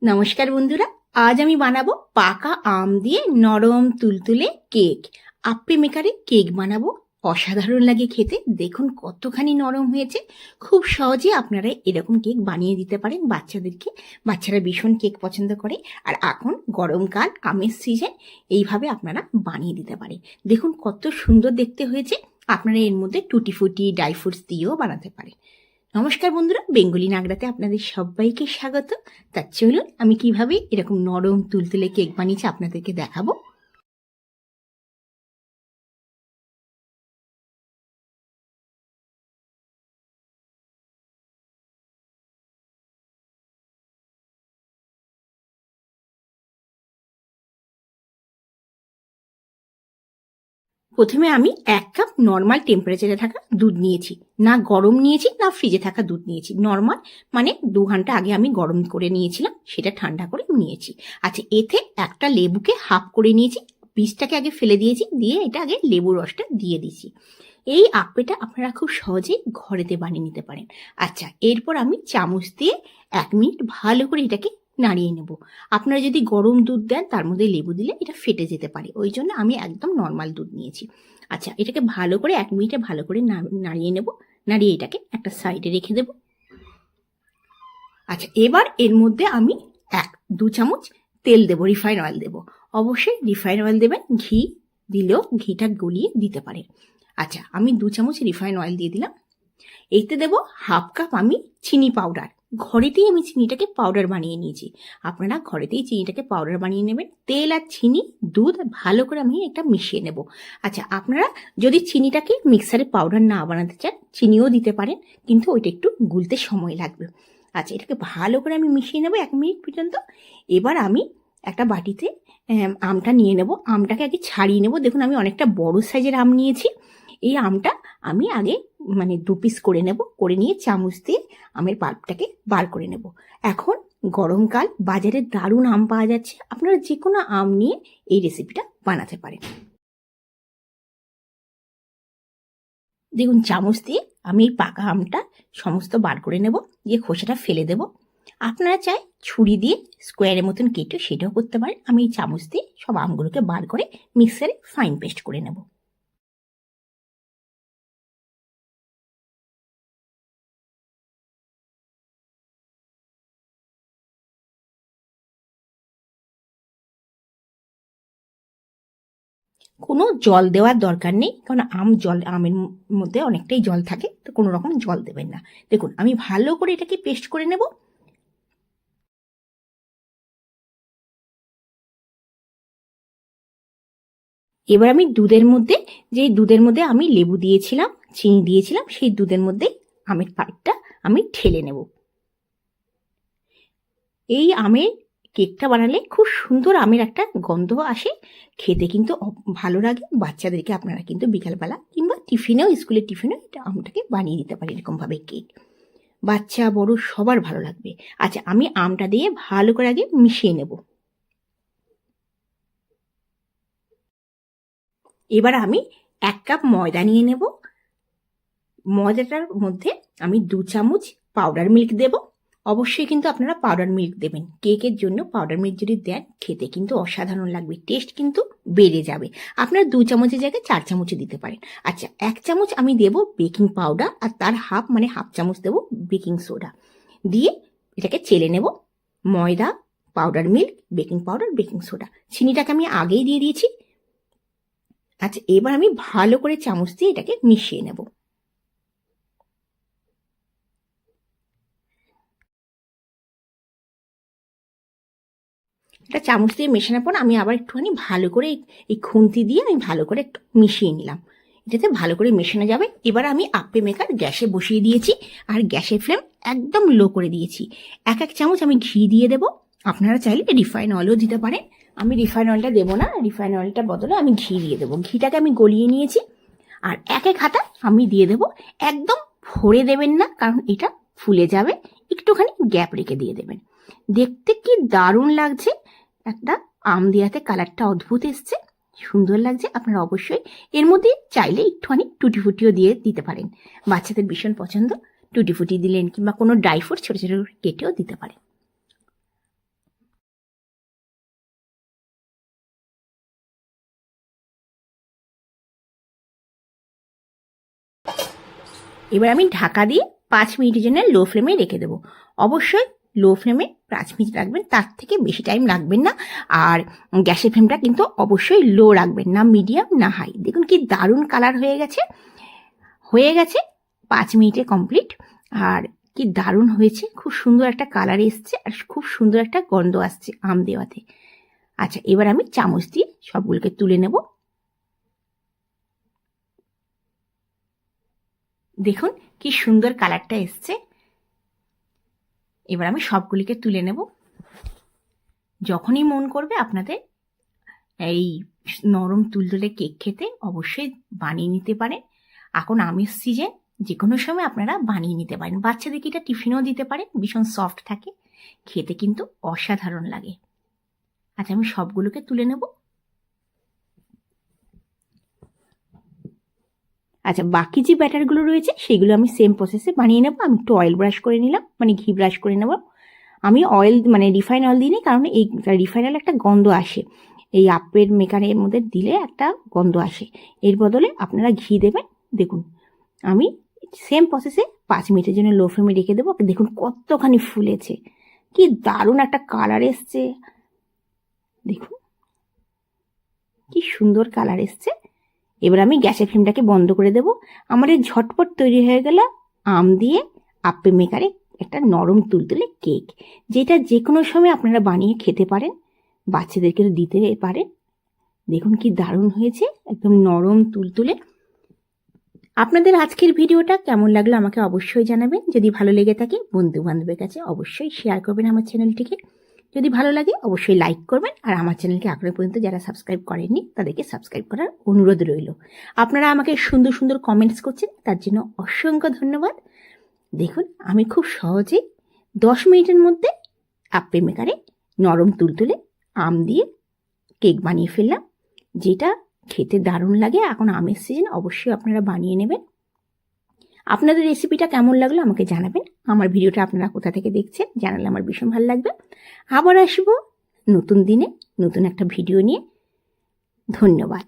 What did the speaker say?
নমস্কার বন্ধুরা, আজ আমি বানাবো পাকা আম দিয়ে নরম তুলতুলে কেক। আপ্পে মেকারে কেক বানাবো, অসাধারণ লাগে খেতে। দেখুন কতখানি নরম হয়েছে। খুব সহজে আপনারা এরকম কেক বানিয়ে দিতে পারেন বাচ্চাদেরকে। বাচ্চারা ভীষণ কেক পছন্দ করে। আর এখন গরমকাল, আমের সিজন, এইভাবে আপনারা বানিয়ে দিতে পারেন। দেখুন কত সুন্দর দেখতে হয়েছে। আপনারা এর মধ্যে টুটি ফুটি, ড্রাই ফ্রুটস দিয়েও বানাতে পারেন। নমস্কার বন্ধুরা, বেঙ্গলি নাগরাতে আপনাদের সবাইকে স্বাগত। তা চলুন আমি কিভাবে এরকম নরম তুলতুলে কেক বানিয়েছি আপনাদেরকে দেখাবো। প্রথমে আমি 1 কাপ নর্মাল টেম্পারেচারে থাকা দুধ নিয়েছি। না গরম নিয়েছি, না ফ্রিজে থাকা দুধ নিয়েছি। নর্মাল মানে 2 ঘন্টা আগে আমি গরম করে নিয়েছিলাম, সেটা ঠান্ডা করে নিয়েছি। আচ্ছা, এতে একটা লেবুকে হাফ করে নিয়েছি। বীজটাকে আগে ফেলে দিয়েছি, দিয়ে এটা আগে লেবুর রসটা দিয়ে দিয়েছি। এই আপ্পেটা আপনারা খুব সহজেই ঘরেতে বানিয়ে নিতে পারেন। আচ্ছা, এরপর আমি চামচ দিয়ে 1 মিনিট ভালো করে এটাকে নাড়িয়ে নেব। আপনারা যদি গরম দুধ দেন তার মধ্যে লেবু দিলে এটা ফেটে যেতে পারে, ওই জন্য আমি একদম নর্মাল দুধ নিয়েছি। আচ্ছা, এটাকে ভালো করে 1 মিনিটে ভালো করে নাড়িয়ে নেব। নাড়িয়ে এটাকে একটা সাইডে রেখে দেব। আচ্ছা, এবার এর মধ্যে আমি 1-2 চামচ তেল দেবো, রিফাইন অয়েল দেবো। অবশ্যই রিফাইন অয়েল দেবেন, ঘি দিলেও ঘিটা গলিয়ে দিতে পারেন। আচ্ছা, আমি 2 চামচ রিফাইন অয়েল দিয়ে দিলাম। এইতে দেবো 1/2 কাপ আমি চিনি পাউডার। ঘরেতেই আমি চিনিটাকে পাউডার বানিয়ে নিয়েছি। আপনারা ঘরেতেই চিনিটাকে পাউডার বানিয়ে নেবেন। তেল আর চিনি, দুধ ভালো করে আমি এটা মিশিয়ে নেব। আচ্ছা, আপনারা যদি চিনিটাকে মিক্সারে পাউডার না বানাতে চান, চিনিও দিতে পারেন, কিন্তু ওইটা একটু গুলতে সময় লাগবে। আচ্ছা, এটাকে ভালো করে আমি মিশিয়ে নেব 1 মিনিট পর্যন্ত। এবার আমি একটা বাটিতে আমটা নিয়ে নেব। আমটাকে আগে ছাড়িয়ে নেব। দেখুন আমি অনেকটা বড় সাইজের আম নিয়েছি। এই আমটা আমি আগে 2 পিস করে নেব। করে নিয়ে চামচ দিয়ে আমের পাল্পটাকে বার করে নেব। এখন গরমকাল, বাজারে দারুণ আম পাওয়া যাচ্ছে। আপনারা যে কোনো আম নিয়ে এই রেসিপিটা বানাতে পারেন। দেখুন চামচ দিয়ে আমি এই পাকা আমটা সমস্ত বার করে নেব, দিয়ে খোসাটা ফেলে দেব। আপনারা চাই ছুরি দিয়ে স্কোয়ারের মতন কেটে সেটাও করতে পারেন। আমি এই চামচ দিয়ে সব আমগুলোকে বার করে মিক্সারে ফাইন পেস্ট করে নেব। কোনো জল দেওয়ার দরকার নেই, কারণ আমের মধ্যে অনেকটাই জল থাকে, তো কোনো রকম জল দেবেন না। দেখুন আমি ভালো করে এটাকে পেস্ট করে নেব। এবার আমি দুধের মধ্যে আমি লেবু দিয়েছিলাম, চিনি দিয়েছিলাম, সেই দুধের মধ্যে আমের পাল্পটা আমি ঢেলে নেব। এই আমের কেকটা বানালে খুব সুন্দর আমের একটা গন্ধ আসে, খেতে কিন্তু ভালো লাগে। বাচ্চাদেরকে আপনারা কিন্তু বিকালবেলা কিংবা স্কুলের টিফিনেও এটা আমটাকে বানিয়ে দিতে পারেন এরকমভাবে কেক। বাচ্চা বড় সবার ভালো লাগবে। আচ্ছা, আমি আমটা দিয়ে ভালো করে আগে মিশিয়ে নেব। এবার আমি 1 কাপ ময়দা নিয়ে নেব। ময়দাটার মধ্যে আমি 2 চামচ পাউডার মিল্ক দেব। অবশ্যই কিন্তু আপনারা পাউডার মিল্ক দেবেন। কেকের জন্য পাউডার মিল্ক যদি দেন, খেতে কিন্তু অসাধারণ লাগবে, টেস্ট কিন্তু বেড়ে যাবে। আপনারা 2 চামচের জায়গায় 4 চামচে দিতে পারেন। আচ্ছা, 1 চামচ আমি দেব বেকিং পাউডার, আর তার হাফ চামচ দেব বেকিং সোডা। দিয়ে এটাকে চেলে নেব। ময়দা, powder milk, baking powder, baking soda, চিনিটাকে আমি আগেই দিয়ে দিয়েছি। আচ্ছা, এবার আমি ভালো করে চামচ দিয়ে এটাকে মিশিয়ে নেব। এটা চামচ দিয়ে মেশানোর পর আমি আবার একটুখানি ভালো করে এই খুন্তি দিয়ে আমি ভালো করে একটু মিশিয়ে নিলাম। এটাতে ভালো করে মেশানো যাবে। এবার আমি আপ্পে মেকার গ্যাসে বসিয়ে দিয়েছি, আর গ্যাসের ফ্লেম একদম লো করে দিয়েছি। 1 চামচ আমি ঘি দিয়ে দেবো। আপনারা চাইলে রিফাইন অয়েলও দিতে পারেন। আমি রিফাইন অয়েলটা দেবো না, রিফাইন অয়েলটার বদলে আমি ঘি দিয়ে দেবো। ঘিটাকে আমি গলিয়ে নিয়েছি। আর 1 হাতা আমি দিয়ে দেবো। একদম ভরে দেবেন না, কারণ এটা ফুলে যাবে। একটুখানি গ্যাপ রেখে দিয়ে দেবেন। দেখতে কি দারুণ লাগছে, একটা আম দিয়াতে কালারটা অদ্ভুত এসছে, সুন্দর লাগছে। আপনারা অবশ্যই এর মধ্যে চাইলে একটুখানি টুটি ফুটিও দিয়ে দিতে পারেন। বাচ্চাদের ভীষণ পছন্দ, টুটি ফুটি দিলেন কিংবা কোনো ড্রাই ফ্রুট ছোটো ছোটো কেটেও দিতে পারেন। এবার আমি ঢাকা দিয়ে 5 মিনিটের জন্য লো ফ্লেমে রেখে দেবো। অবশ্যই লো ফ্লেমে 5 মিনিট রাখবেন, তার থেকে বেশি টাইম রাখবেন না। আর গ্যাসের ফ্লেমটা কিন্তু অবশ্যই লো রাখবেন, না মিডিয়াম না হাই। দেখুন কি দারুণ কালার হয়ে গেছে। 5 মিনিটে কমপ্লিট। আর কি দারুণ হয়েছে, খুব সুন্দর একটা কালার এসছে আর খুব সুন্দর একটা গন্ধ আসছে আম দেওয়াতে। আচ্ছা, এবার আমি চামচ দিয়ে সবগুলোকে তুলে নেব। দেখুন কি সুন্দর কালারটা এসছে। এবার আমি সবগুলিকে তুলে নেব। যখনই মন করবে আপনাদের এই নরম তুলতুলে কেক খেতে, অবশ্যই বানিয়ে নিতে পারেন। এখন আমের সিজন, যে কোনো সময় আপনারা বানিয়ে নিতে পারেন। বাচ্চাদেরকে এটা টিফিনেও দিতে পারেন, ভীষণ সফট থাকে, খেতে কিন্তু অসাধারণ লাগে। আচ্ছা, আমি সবগুলোকে তুলে নেব। আচ্ছা, বাকি যে ব্যাটারগুলো রয়েছে সেগুলো আমি সেম প্রসেসে বানিয়ে নেব। আমি একটু অয়েল ব্রাশ করে নিলাম, মানে ঘি ব্রাশ করে নেব। আমি অয়েল মানে রিফাইন অয়েল দিই, কারণ এই রিফাইন অয়েল একটা গন্ধ আসে, এই আপের মেকারের মধ্যে দিলে একটা গন্ধ আসে। এর বদলে আপনারা ঘি দেবেন। দেখুন আমি সেম প্রসেসে 5 মিনিটের জন্য লো ফ্লেমে রেখে দেবো। দেখুন কতখানি ফুলেছে, কি দারুণ একটা কালার এসছে। দেখুন কি সুন্দর কালার এসছে। এবার আমি গ্যাসের ফ্লেমটাকে বন্ধ করে দেব। আমাদের ঝটপট তৈরি হয়ে গেল আম দিয়ে আপে মেকারে একটা নরম তুলতুলে কেক, যেটা যে কোনো সময় আপনারা বানিয়ে খেতে পারেন, বাচ্চাদেরকে দিতে পারেন। দেখুন কি দারুণ হয়েছে, একদম নরম তুলতুলে। আপনাদের আজকের ভিডিওটা কেমন লাগলো আমাকে অবশ্যই জানাবেন। যদি ভালো লেগে থাকে বন্ধু বান্ধবের কাছে অবশ্যই শেয়ার করবেন আমার চ্যানেলটিকে। যদি ভালো লাগে অবশ্যই লাইক করবেন। আর আমার চ্যানেলকে এখনো পর্যন্ত যারা সাবস্ক্রাইব করেননি তাদেরকে সাবস্ক্রাইব করার অনুরোধ রইল। আপনারা আমাকে সুন্দর সুন্দর কমেন্টস করছেন, তার জন্য অসংখ্য ধন্যবাদ। দেখুন আমি খুব সহজেই 10 মিনিটের মধ্যে আপে মেকারে নরম তুলতুলে আম দিয়ে কেক বানিয়ে ফেললাম, যেটা খেতে দারুণ লাগে। এখন আমের সিজন, অবশ্যই আপনারা বানিয়ে নেবেন। আপনাদের রেসিপিটা কেমন লাগলো আমাকে জানাবেন। আমার ভিডিওটা আপনারা কোথা থেকে দেখছেন জানালে আমার ভীষণ ভালো লাগবে। আবার আসবো নতুন দিনে নতুন একটা ভিডিও নিয়ে। ধন্যবাদ।